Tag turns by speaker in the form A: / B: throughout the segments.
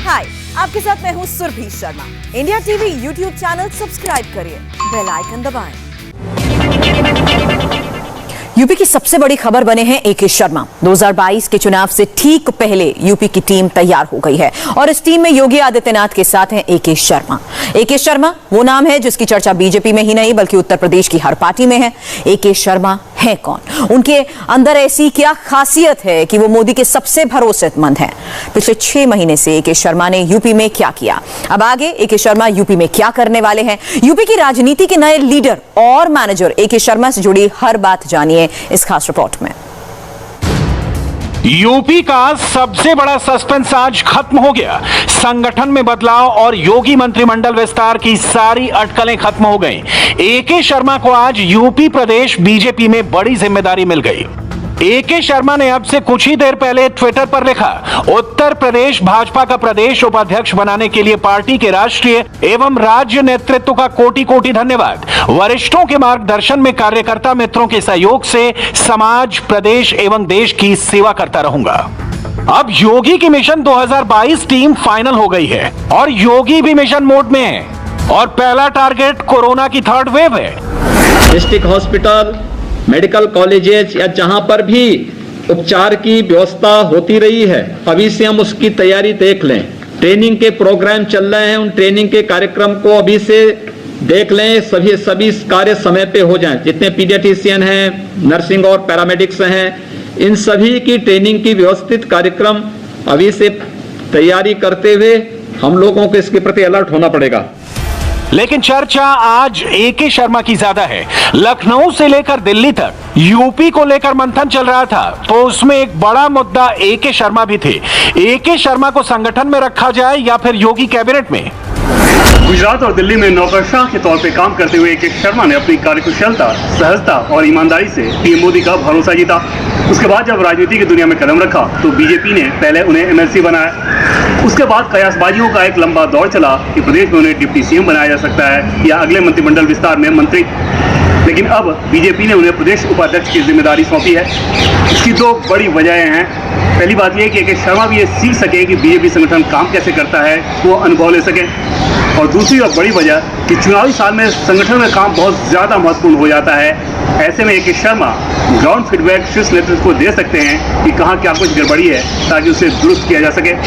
A: हाय, आपके साथ मैं हूँ Surabhi Sharma. India TV YouTube channel subscribe करिए, बेल आइकन दबाएं। यूपी की सबसे बड़ी खबर बने हैं एके शर्मा। 2022 के चुनाव से ठीक पहले यूपी की टीम तैयार हो गई है और इस टीम में योगी आदित्यनाथ के साथ हैं एके शर्मा। एके शर्मा वो नाम है जिसकी चर्चा बीजेपी में ही नहीं बल्कि उत्तर प्रदेश की हर पार्टी में है। एके शर्मा है कौन? उनके अंदर ऐसी क्या खासियत है कि वो मोदी के सबसे भरोसेमंद हैं? पिछले 6 महीने से एके शर्मा ने यूपी में क्या किया, अब आगे एके शर्मा यूपी में क्या करने वाले हैं? यूपी की राजनीति के नए लीडर और मैनेजर एके शर्मा से जुड़ी हर बात जानिए इस खास रिपोर्ट में।
B: यूपी का सबसे बड़ा सस्पेंस आज खत्म हो गया। संगठन में बदलाव और योगी मंत्रिमंडल विस्तार की सारी अटकलें खत्म हो गईं। एके शर्मा को आज यूपी प्रदेश बीजेपी में बड़ी जिम्मेदारी मिल गई। एके शर्मा ने अब से कुछ ही देर पहले ट्विटर पर लिखा, उत्तर प्रदेश भाजपा का प्रदेश उपाध्यक्ष बनाने के लिए पार्टी के राष्ट्रीय एवं राज्य नेतृत्व का कोटि कोटि धन्यवाद। वरिष्ठों के मार्गदर्शन में कार्यकर्ता मित्रों के सहयोग से समाज, प्रदेश एवं देश की सेवा करता रहूंगा। अब योगी की मिशन 2022 टीम फाइनल हो गई है और योगी भी मिशन मोड में है और पहला टारगेट कोरोना की 3rd वेव है।
C: डिस्ट्रिक्ट हॉस्पिटल, मेडिकल कॉलेजेस या जहां पर भी उपचार की व्यवस्था होती रही है, अभी से हम उसकी तैयारी देख लें। ट्रेनिंग के प्रोग्राम चल रहे हैं, उन ट्रेनिंग के कार्यक्रम को अभी से देख लें। सभी कार्य समय पे हो जाएं। जितने पीडियाट्रिशियन हैं, नर्सिंग और पैरामेडिक्स हैं, इन सभी की ट्रेनिंग की व्यवस्थित कार्यक्रम अभी से तैयारी करते हुए हम लोगों को इसके प्रति अलर्ट होना पड़ेगा।
B: लेकिन चर्चा आज एके शर्मा की ज्यादा है। लखनऊ से लेकर दिल्ली तक यूपी को लेकर मंथन चल रहा था, तो उसमें एक बड़ा मुद्दा एके शर्मा भी थे। एके शर्मा को संगठन में रखा जाए या फिर योगी कैबिनेट में?
D: गुजरात और दिल्ली में नौकरशाह के तौर पे काम करते हुए एके शर्मा ने अपनी कार्यकुशलता, सहजता और ईमानदारी से पीएम मोदी का भरोसा जीता। उसके बाद जब राजनीति की दुनिया में कदम रखा तो बीजेपी ने पहले उन्हें एमएलसी बनाया। उसके बाद कयासबाजियों का एक लंबा दौर चला कि प्रदेश में उन्हें डिप्टी सीएम बनाया जा सकता है या अगले मंत्रिमंडल विस्तार में मंत्री। लेकिन अब बीजेपी ने उन्हें प्रदेश उपाध्यक्ष की जिम्मेदारी सौंपी है। इसकी 2 बड़ी वजहें हैं। पहली बात यह कि एके शर्मा भी ये सीख सके कि बीजेपी संगठन काम कैसे करता है, वो अनुभव ले सके। और दूसरी और बड़ी वजह कि चुनावी साल में संगठन में काम बहुत ज़्यादा महत्वपूर्ण हो जाता है। ऐसे में एके शर्मा ग्राउंड फीडबैक शीर्ष नेतृत्व को दे सकते हैं कि कहाँ क्या कुछ गड़बड़ी है ताकि उसे दुरुस्त किया जा सके।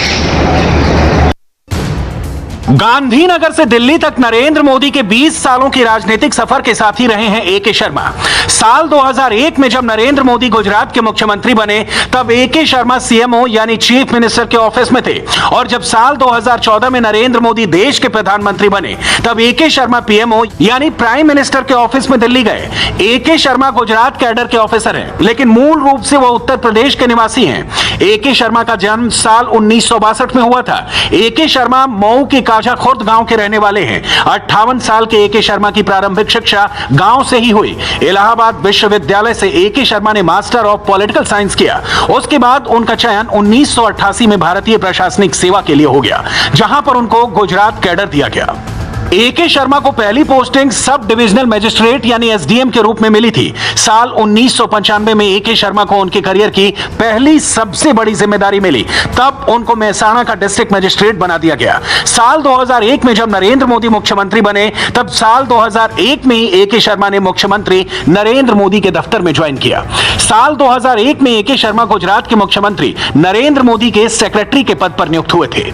B: गांधीनगर से दिल्ली तक नरेंद्र मोदी के 20 सालों की राजनीतिक सफर के साथी रहे हैं एके शर्मा। साल 2001 में जब नरेंद्र मोदी गुजरात के मुख्यमंत्री बने तब एके शर्मा सीएमओ यानी चीफ मिनिस्टर के ऑफिस में थे और जब साल 2014 में नरेंद्र मोदी देश के प्रधानमंत्री बने तब एके शर्मा पीएमओ यानी प्राइम मिनिस्टर के ऑफिस में दिल्ली गए। एके शर्मा गुजरात कैडर के ऑफिसर हैं, लेकिन मूल रूप से वह उत्तर प्रदेश के निवासी हैं। एके शर्मा का जन्म साल 1962 में हुआ था। एके शर्मा मऊ के खुर्द गांव के रहने वाले हैं। 58 साल के एके शर्मा की प्रारंभिक शिक्षा गांव से ही हुई। इलाहाबाद विश्वविद्यालय से एके शर्मा ने मास्टर ऑफ पॉलिटिकल साइंस किया। उसके बाद उनका चयन 1988 में भारतीय प्रशासनिक सेवा के लिए हो गया, जहां पर उनको गुजरात कैडर दिया गया। एके शर्मा को पहली पोस्टिंग सब डिविजनल मजिस्ट्रेट यानी एसडीएम के रूप में मिली थी। साल 1995 में एके शर्मा को उनके करियर की पहली सबसे बड़ी जिम्मेदारी मिली, तब उनको मेहसाणा का डिस्ट्रिक्ट मजिस्ट्रेट बना दिया गया। साल 2001 में जब नरेंद्र मोदी मुख्यमंत्री बने तब साल 2001 में ही एके शर्मा ने मुख्यमंत्री नरेंद्र मोदी के दफ्तर में ज्वाइन किया। साल 2001 में एके शर्मा गुजरात के मुख्यमंत्री नरेंद्र मोदी के सेक्रेटरी के पद पर नियुक्त हुए थे।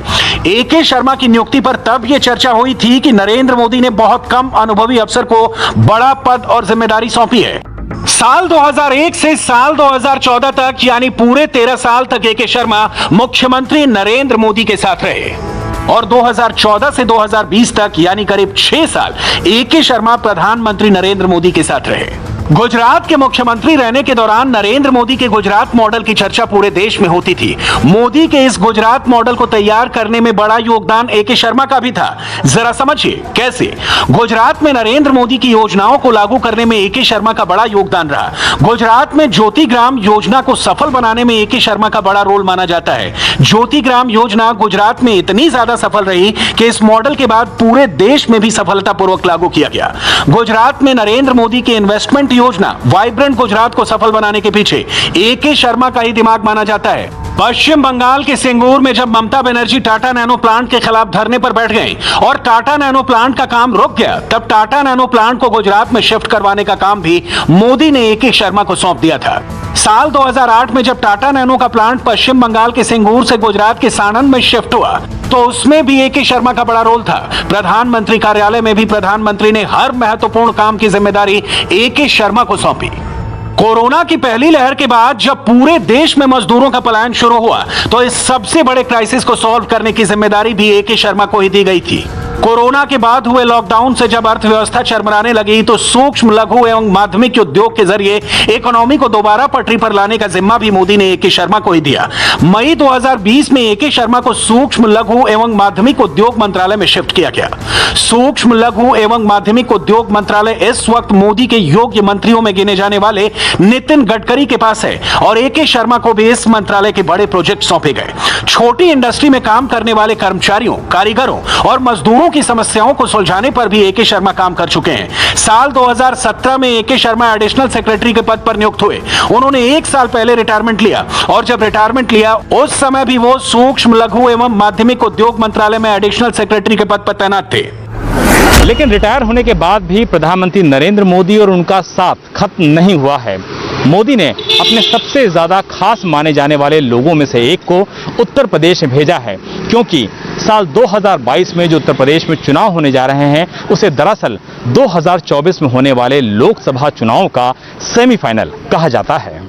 B: एके शर्मा की नियुक्ति पर तब यह चर्चा हुई थी कि नरेंद्र मोदी ने बहुत कम अनुभवी अफसर को बड़ा पद और जिम्मेदारी सौंपी है। साल 2001 से साल 2014 तक यानी पूरे 13 साल तक एके शर्मा मुख्यमंत्री नरेंद्र मोदी के साथ रहे और 2014 से 2020 तक यानी करीब 6 साल एके शर्मा प्रधानमंत्री नरेंद्र मोदी के साथ रहे। गुजरात के मुख्यमंत्री रहने के दौरान नरेंद्र मोदी के गुजरात मॉडल की चर्चा पूरे देश में होती थी। मोदी के इस गुजरात मॉडल को तैयार करने में बड़ा योगदान एके शर्मा का भी था। जरा समझिए कैसे। गुजरात में नरेंद्र मोदी की योजनाओं को लागू करने में एके शर्मा का बड़ा योगदान रहा। गुजरात में ज्योति ग्राम योजना को सफल बनाने में एके शर्मा का बड़ा रोल माना जाता है। ज्योति ग्राम योजना गुजरात में इतनी ज्यादा सफल रही कि इस मॉडल के बाद पूरे देश में भी सफलतापूर्वक लागू किया गया। गुजरात में नरेंद्र मोदी के इन्वेस्टमेंट योजना वाइब्रेंट गुजरात को सफल बनाने के पीछे ए.के. शर्मा का ही दिमाग माना जाता है। पश्चिम बंगाल के सिंगूर में जब ममता बनर्जी टाटा नैनो प्लांट के खिलाफ धरने पर बैठ गई और टाटा नैनो प्लांट का काम रुक गया, तब टाटा नैनो प्लांट को गुजरात में शिफ्ट करवाने का काम भी मोदी ने ए.के. शर्मा को सौंप दिया था। साल 2008 में जब टाटा नैनो का प्लांट पश्चिम बंगाल के सिंगूर से गुजरात के साणंद में शिफ्ट हुआ, तो उसमें भी ए.के. शर्मा का बड़ा रोल था। प्रधानमंत्री कार्यालय में भी प्रधानमंत्री ने हर महत्वपूर्ण काम की जिम्मेदारी ए.के. शर्मा को सौंपी। कोरोना की पहली लहर के बाद जब पूरे देश में मजदूरों का पलायन शुरू हुआ, तो इस सबसे बड़े क्राइसिस को सॉल्व करने की जिम्मेदारी भी ए.के. शर्मा को ही दी गई थी। कोरोना के बाद हुए लॉकडाउन से जब अर्थव्यवस्था चरमराने लगी, तो सूक्ष्म, लघु एवं माध्यमिक उद्योग के जरिए इकोनॉमी को दोबारा पटरी पर लाने का जिम्मा भी मोदी ने ए.के. शर्मा को ही दिया। मई 2020 में ए.के. शर्मा को सूक्ष्म, लघु एवं माध्यमिक उद्योग मंत्रालय में शिफ्ट किया गया। सूक्ष्म, लघु एवं माध्यमिक उद्योग मंत्रालय इस वक्त मोदी के योग्य मंत्रियों में गिने जाने वाले नितिन गडकरी के पास है और ए.के. शर्मा को भी इस मंत्रालय के बड़े प्रोजेक्ट सौंपे गए। छोटी इंडस्ट्री में काम करने वाले कर्मचारियों, कारीगरों और मजदूरों की समस्याओं को सुलझाने पर भी ए.के. शर्मा काम कर चुके हैं। साल 2017 में ए.के. शर्मा एडिशनल सेक्रेटरी के पद पर नियुक्त हुए। उन्होंने 1 साल पहले रिटायरमेंट लिया और जब रिटायरमेंट लिया, उस समय भी वो सूक्ष्म, लघु एवं माध्यमिक उद्योग मंत्रालय में एडिशनल सेक्रेटरी के पद पर तैनात थे।
E: लेकिन रिटायर होने के बाद भी प्रधानमंत्री नरेंद्र मोदी और उनका साथ खत्म नहीं हुआ है। मोदी ने अपने सबसे ज्यादा खास माने जाने वाले लोगों में से एक को उत्तर प्रदेश में भेजा है, क्योंकि साल 2022 में जो उत्तर प्रदेश में चुनाव होने जा रहे हैं, उसे दरअसल 2024 में होने वाले लोकसभा चुनाव का सेमीफाइनल कहा जाता है।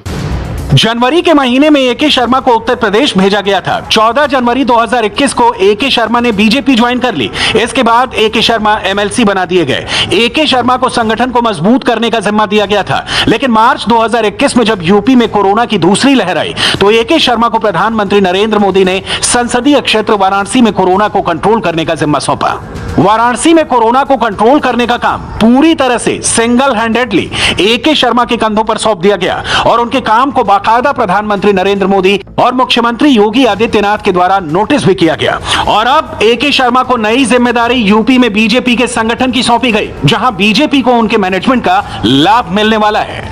B: जनवरी के महीने में ए.के. शर्मा को उत्तर प्रदेश भेजा गया था। 14 जनवरी 2021 को ए.के. शर्मा ने बीजेपी ज्वाइन कर ली। इसके बाद ए.के. शर्मा एमएलसी बना दिए गए। ए.के. शर्मा को संगठन को मजबूत करने का जिम्मा दिया गया था। लेकिन मार्च 2021 में जब यूपी में कोरोना की दूसरी लहर आई, तो ए.के. शर्मा को प्रधानमंत्री नरेंद्र मोदी ने संसदीय क्षेत्र वाराणसी में कोरोना को कंट्रोल करने का जिम्मा सौंपा। वाराणसी में कोरोना को कंट्रोल करने का काम पूरी तरह से सिंगल हैंडेडली ए.के. शर्मा के कंधों पर सौंप दिया गया और उनके काम को बाकायदा प्रधानमंत्री नरेंद्र मोदी और मुख्यमंत्री योगी आदित्यनाथ के द्वारा नोटिस भी किया गया। और अब ए.के. शर्मा को नई जिम्मेदारी यूपी में बीजेपी के संगठन की सौंपी गई, जहां बीजेपी को उनके मैनेजमेंट का लाभ मिलने वाला है।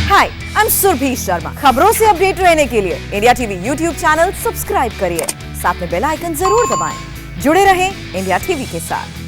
A: हाय, आई एम सुरभि शर्मा। खबरों से अपडेट रहने के लिए India TV YouTube channel subscribe करिए, साथ में बेल आइकन जरूर दबाएं। जुड़े रहें इंडिया टीवी के साथ।